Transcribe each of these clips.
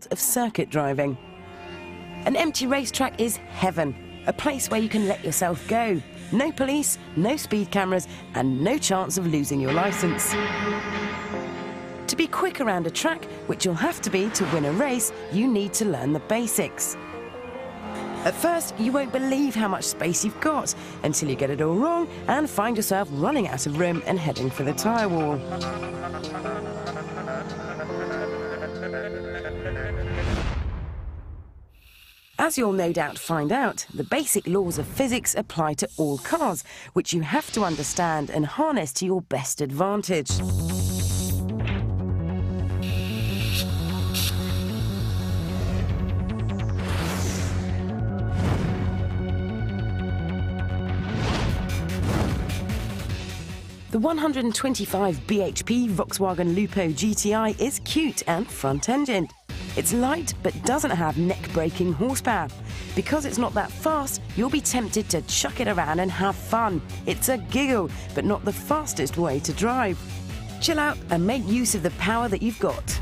of circuit driving. An empty racetrack is heaven, a place where you can let yourself go. No police, no speed cameras, and no chance of losing your license. To be quick around a track, which you'll have to be to win a race, you need to learn the basics. At first, you won't believe how much space you've got until you get it all wrong and find yourself running out of room and heading for the tyre wall. As you'll no doubt find out, the basic laws of physics apply to all cars, which you have to understand and harness to your best advantage. The 125 bhp Volkswagen Lupo GTI is cute and front-engined. It's light but doesn't have neck-breaking horsepower. Because it's not that fast, you'll be tempted to chuck it around and have fun. It's a giggle, but not the fastest way to drive. Chill out and make use of the power that you've got.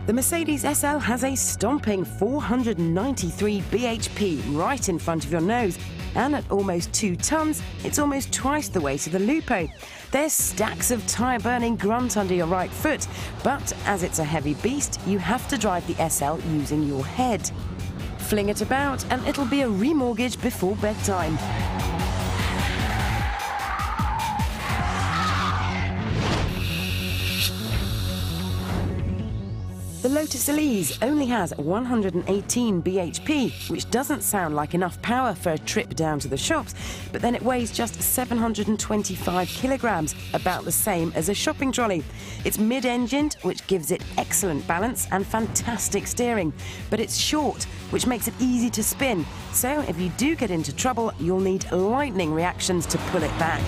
The Mercedes SL has a stomping 493 bhp right in front of your nose, and at almost 2 tons, it's almost twice the weight of the Lupo. There's stacks of tyre-burning grunt under your right foot, but as it's a heavy beast, you have to drive the SL using your head. Fling it about, and it'll be a remortgage before bedtime. The Lotus Elise only has 118 bhp, which doesn't sound like enough power for a trip down to the shops, but then it weighs just 725 kilograms, about the same as a shopping trolley. It's mid-engined, which gives it excellent balance and fantastic steering, but it's short, which makes it easy to spin, so if you do get into trouble, you'll need lightning reactions to pull it back.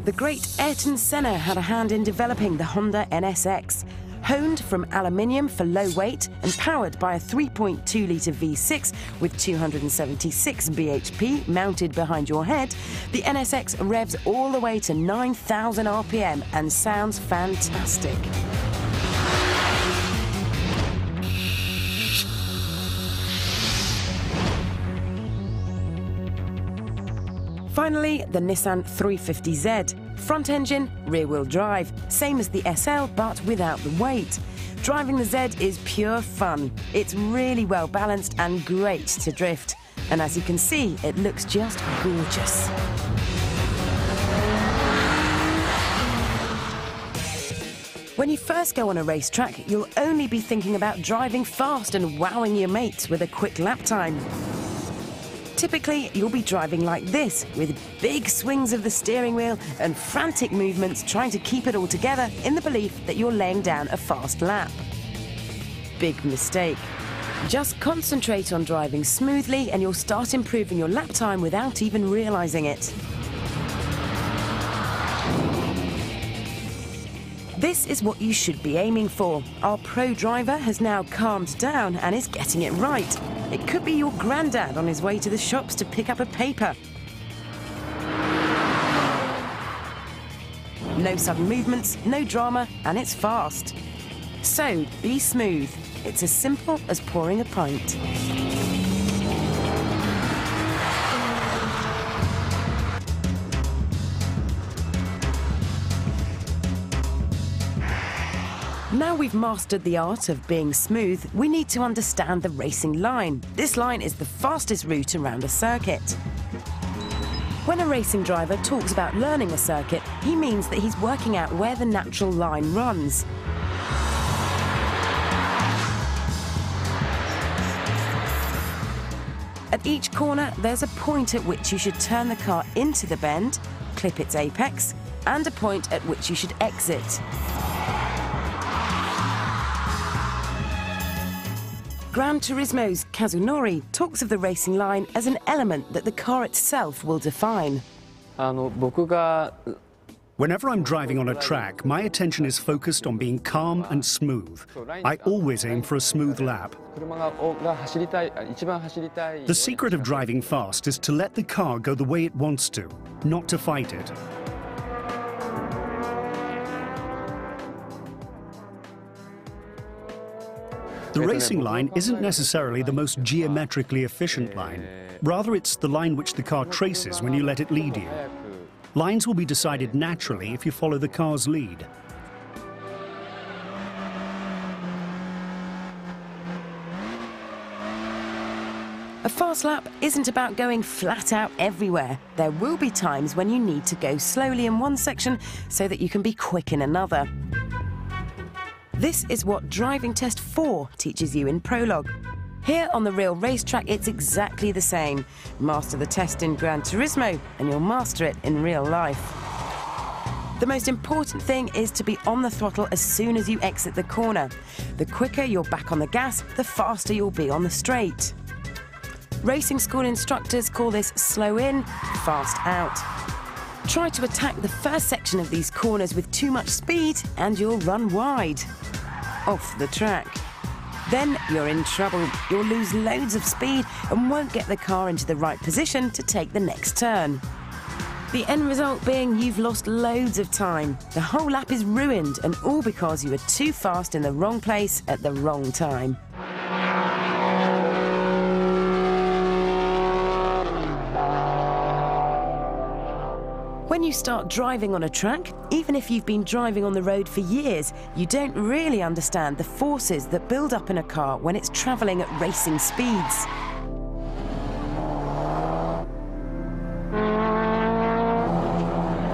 The great Ayrton Senna had a hand in developing the Honda NSX. Honed from aluminium for low weight and powered by a 3.2-litre V6 with 276 bhp mounted behind your head, the NSX revs all the way to 9,000 RPM and sounds fantastic. Finally, the Nissan 350Z. Front engine, rear-wheel drive, same as the SL but without the weight. Driving the Z is pure fun. It's really well balanced and great to drift. And as you can see, it looks just gorgeous. When you first go on a racetrack, you'll only be thinking about driving fast and wowing your mates with a quick lap time. Typically, you'll be driving like this, with big swings of the steering wheel and frantic movements trying to keep it all together in the belief that you're laying down a fast lap. Big mistake. Just concentrate on driving smoothly and you'll start improving your lap time without even realizing it. This is what you should be aiming for. Our pro driver has now calmed down and is getting it right. It could be your granddad on his way to the shops to pick up a paper. No sudden movements, no drama, and it's fast. So, be smooth. It's as simple as pouring a pint. Now we've mastered the art of being smooth, we need to understand the racing line. This line is the fastest route around a circuit. When a racing driver talks about learning a circuit, he means that he's working out where the natural line runs. At each corner, there's a point at which you should turn the car into the bend, clip its apex, and a point at which you should exit. Gran Turismo's Kazunori talks of the racing line as an element that the car itself will define. 僕が Whenever I'm driving on a track, my attention is focused on being calm and smooth. I always aim for a smooth lap. The secret of driving fast is to let the car go the way it wants to, not to fight it. The racing line isn't necessarily the most geometrically efficient line. Rather, it's the line which the car traces when you let it lead you. Lines will be decided naturally if you follow the car's lead. A fast lap isn't about going flat out everywhere. There will be times when you need to go slowly in one section so that you can be quick in another. This is what Driving Test 4 teaches you in Prologue. Here on the real racetrack, it's exactly the same. Master the test in Gran Turismo, and you'll master it in real life. The most important thing is to be on the throttle as soon as you exit the corner. The quicker you're back on the gas, the faster you'll be on the straight. Racing school instructors call this slow in, fast out. Try to attack the first section of these corners with too much speed and you'll run wide. Off the track. Then you're in trouble. You'll lose loads of speed and won't get the car into the right position to take the next turn. The end result being you've lost loads of time. The whole lap is ruined, and all because you were too fast in the wrong place at the wrong time. When you start driving on a track, even if you've been driving on the road for years, you don't really understand the forces that build up in a car when it's travelling at racing speeds.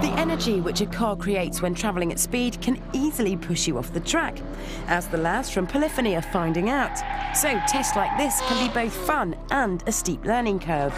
The energy which a car creates when travelling at speed can easily push you off the track, as the lads from Polyphony are finding out. So tests like this can be both fun and a steep learning curve.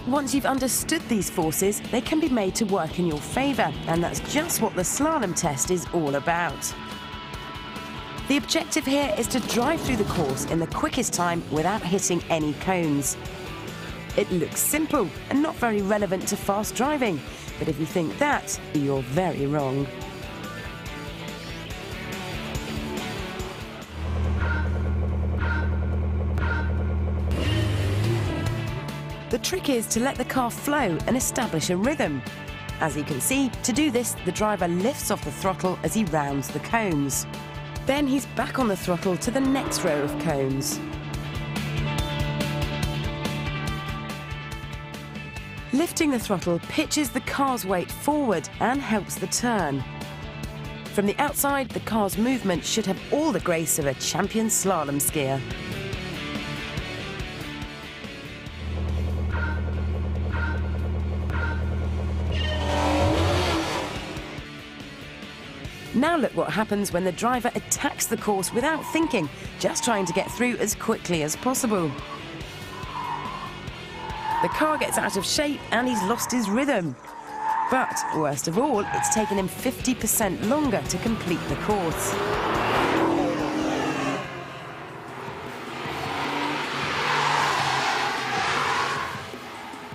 Once you've understood these forces, they can be made to work in your favour, and that's just what the slalom test is all about. The objective here is to drive through the course in the quickest time without hitting any cones. It looks simple and not very relevant to fast driving, but if you think that, you're very wrong. The trick is to let the car flow and establish a rhythm. As you can see, to do this, the driver lifts off the throttle as he rounds the cones. Then he's back on the throttle to the next row of cones. Lifting the throttle pitches the car's weight forward and helps the turn. From the outside, the car's movement should have all the grace of a champion slalom skier. Now look what happens when the driver attacks the course without thinking, just trying to get through as quickly as possible. The car gets out of shape and he's lost his rhythm. But, worst of all, it's taken him 50% longer to complete the course.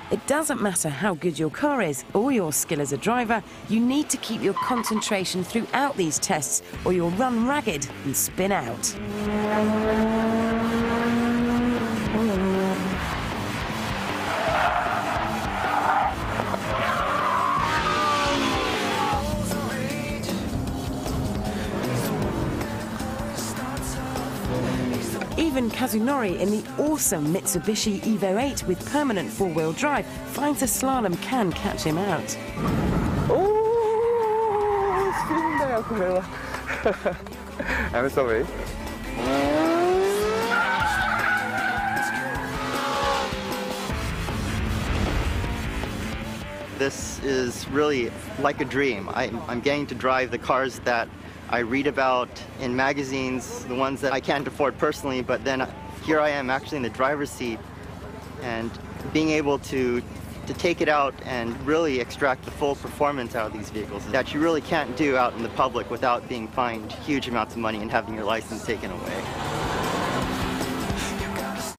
It doesn't matter how good your car is or your skill as a driver, you need to keep your concentration throughout these tests or you'll run ragged and spin out. Even Kazunori in the awesome Mitsubishi Evo 8 with permanent four-wheel drive finds a slalom can catch him out. I'm sorry. This is really like a dream. I'm getting to drive the cars that I read about in magazines, the ones that I can't afford personally, but then here I am actually in the driver's seat and being able to to take it out and really extract the full performance out of these vehicles that you really can't do out in the public without being fined huge amounts of money and having your license taken away.